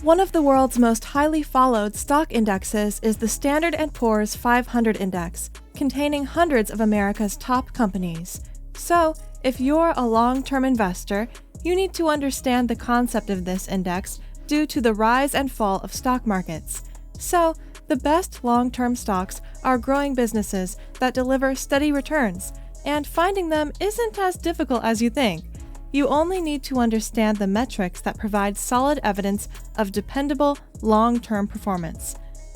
One of the world's most highly followed stock indexes is the Standard & Poor's 500 Index, containing hundreds of America's top companies. So, if you're a long-term investor, you need to understand the concept of this index due to the rise and fall of stock markets. So, the best long-term stocks are growing businesses that deliver steady returns, and finding them isn't as difficult as you think. You only need to understand the metrics that provide solid evidence of dependable, long-term performance.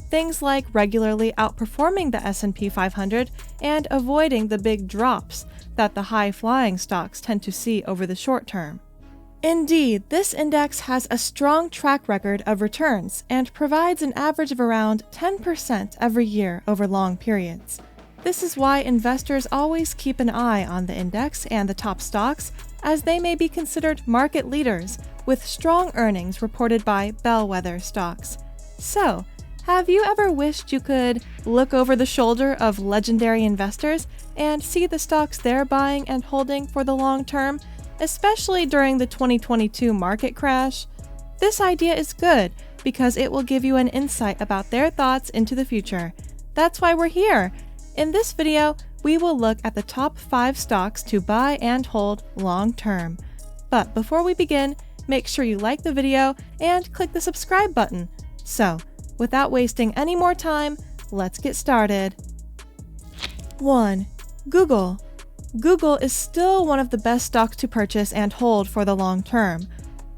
Things like regularly outperforming the S&P 500 and avoiding the big drops that the high-flying stocks tend to see over the short term. Indeed, this index has a strong track record of returns and provides an average of around 10% every year over long periods. This is why investors always keep an eye on the index and the top stocks, as they may be considered market leaders with strong earnings reported by bellwether stocks. So, have you ever wished you could look over the shoulder of legendary investors and see the stocks they're buying and holding for the long term, especially during the 2022 market crash? This idea is good because it will give you an insight about their thoughts into the future. That's why we're here. In this video, we will look at the top 5 stocks to buy and hold long term. But before we begin, make sure you like the video and click the subscribe button. So, without wasting any more time, let's get started. 1. Google. Google is still one of the best stocks to purchase and hold for the long term.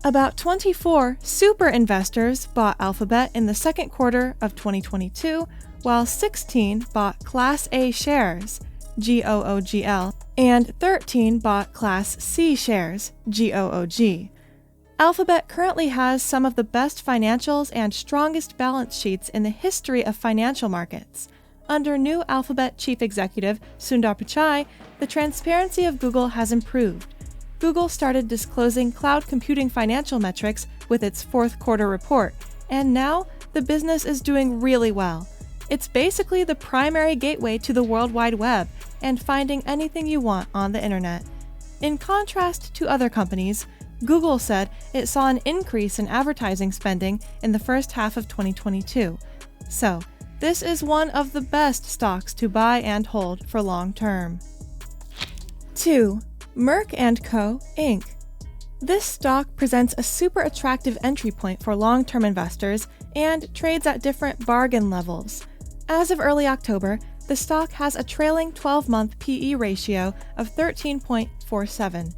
About 24 super investors bought Alphabet in the second quarter of 2022, while 16 bought Class A shares, GOOGL, and 13 bought Class C shares, GOOG. Alphabet currently has some of the best financials and strongest balance sheets in the history of financial markets. Under new Alphabet chief executive Sundar Pichai, the transparency of Google has improved. Google started disclosing cloud computing financial metrics with its fourth quarter report, and now the business is doing really well. It's basically the primary gateway to the World Wide Web and finding anything you want on the internet. In contrast to other companies, Google said it saw an increase in advertising spending in the first half of 2022. So, this is one of the best stocks to buy and hold for long term. 2. Merck & Co., Inc. This stock presents a super attractive entry point for long-term investors and trades at different bargain levels. As of early October, the stock has a trailing 12-month PE ratio of 13.47.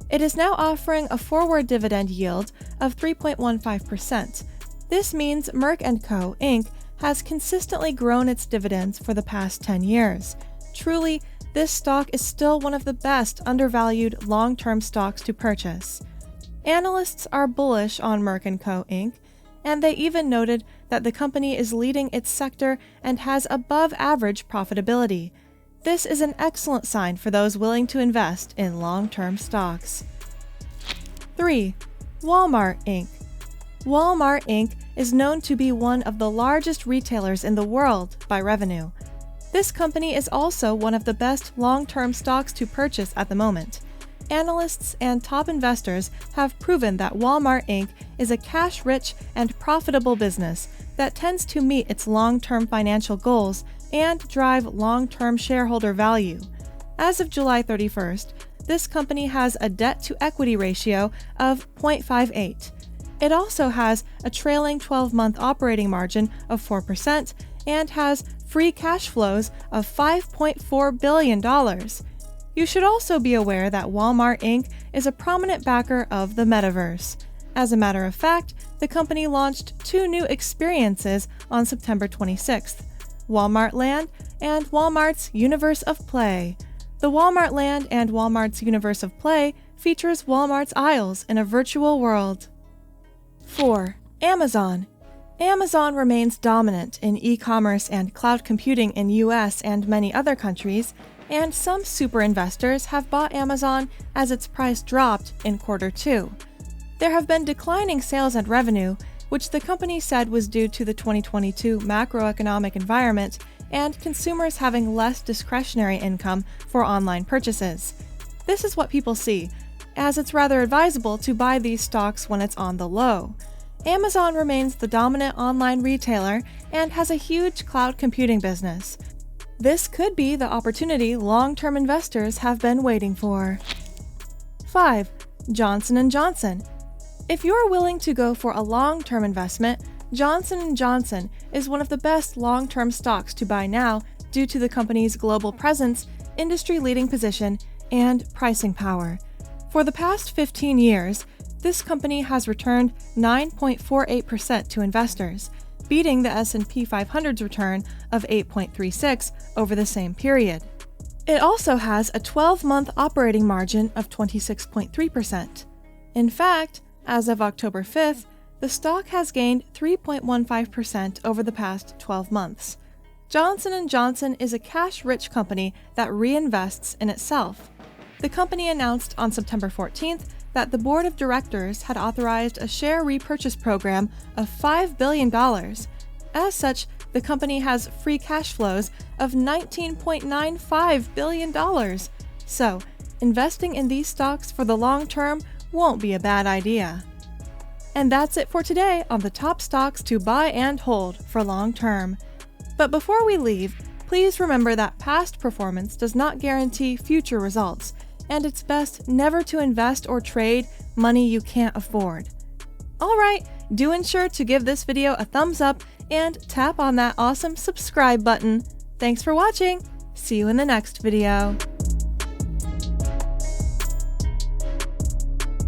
It is now offering a forward dividend yield of 3.15%. This means Merck & Co., Inc. has consistently grown its dividends for the past 10 years. Truly, this stock is still one of the best undervalued long-term stocks to purchase. Analysts are bullish on Merck & Co., Inc., and they even noted that the company is leading its sector and has above-average profitability. This is an excellent sign for those willing to invest in long-term stocks. 3. Walmart, Inc. Walmart, Inc. is known to be one of the largest retailers in the world by revenue. This company is also one of the best long-term stocks to purchase at the moment. Analysts and top investors have proven that Walmart Inc. is a cash-rich and profitable business that tends to meet its long-term financial goals and drive long-term shareholder value. As of July 31st, this company has a debt-to-equity ratio of 0.58. It also has a trailing 12-month operating margin of 4% and has free cash flows of $5.4 billion. You should also be aware that Walmart Inc. is a prominent backer of the metaverse. As a matter of fact, the company launched 2 new experiences on September 26th, Walmart Land and Walmart's Universe of Play. The Walmart Land and Walmart's Universe of Play features Walmart's aisles in a virtual world. 4. Amazon. Amazon remains dominant in e-commerce and cloud computing in US and many other countries, and some super investors have bought Amazon as its price dropped in quarter 2. There have been declining sales and revenue, which the company said was due to the 2022 macroeconomic environment and consumers having less discretionary income for online purchases. This is what people see, as it's rather advisable to buy these stocks when it's on the low. Amazon remains the dominant online retailer and has a huge cloud computing business. This could be the opportunity long-term investors have been waiting for. 5. Johnson & Johnson. If you're willing to go for a long-term investment, Johnson & Johnson is one of the best long-term stocks to buy now due to the company's global presence, industry-leading position, and pricing power. For the past 15 years, this company has returned 9.48% to investors, beating the S&P 500's return of 8.36% over the same period. It also has a 12-month operating margin of 26.3%. In fact, as of October 5th, the stock has gained 3.15% over the past 12 months. Johnson & Johnson is a cash-rich company that reinvests in itself. The company announced on September 14th that the board of directors had authorized a share repurchase program of $5 billion. As such, the company has free cash flows of $19.95 billion. So, investing in these stocks for the long term won't be a bad idea. And that's it for today on the top stocks to buy and hold for long term. But before we leave, please remember that past performance does not guarantee future results, and it's best never to invest or trade money you can't afford. Alright, do ensure to give this video a thumbs up and tap on that awesome subscribe button. Thanks for watching! See you in the next video.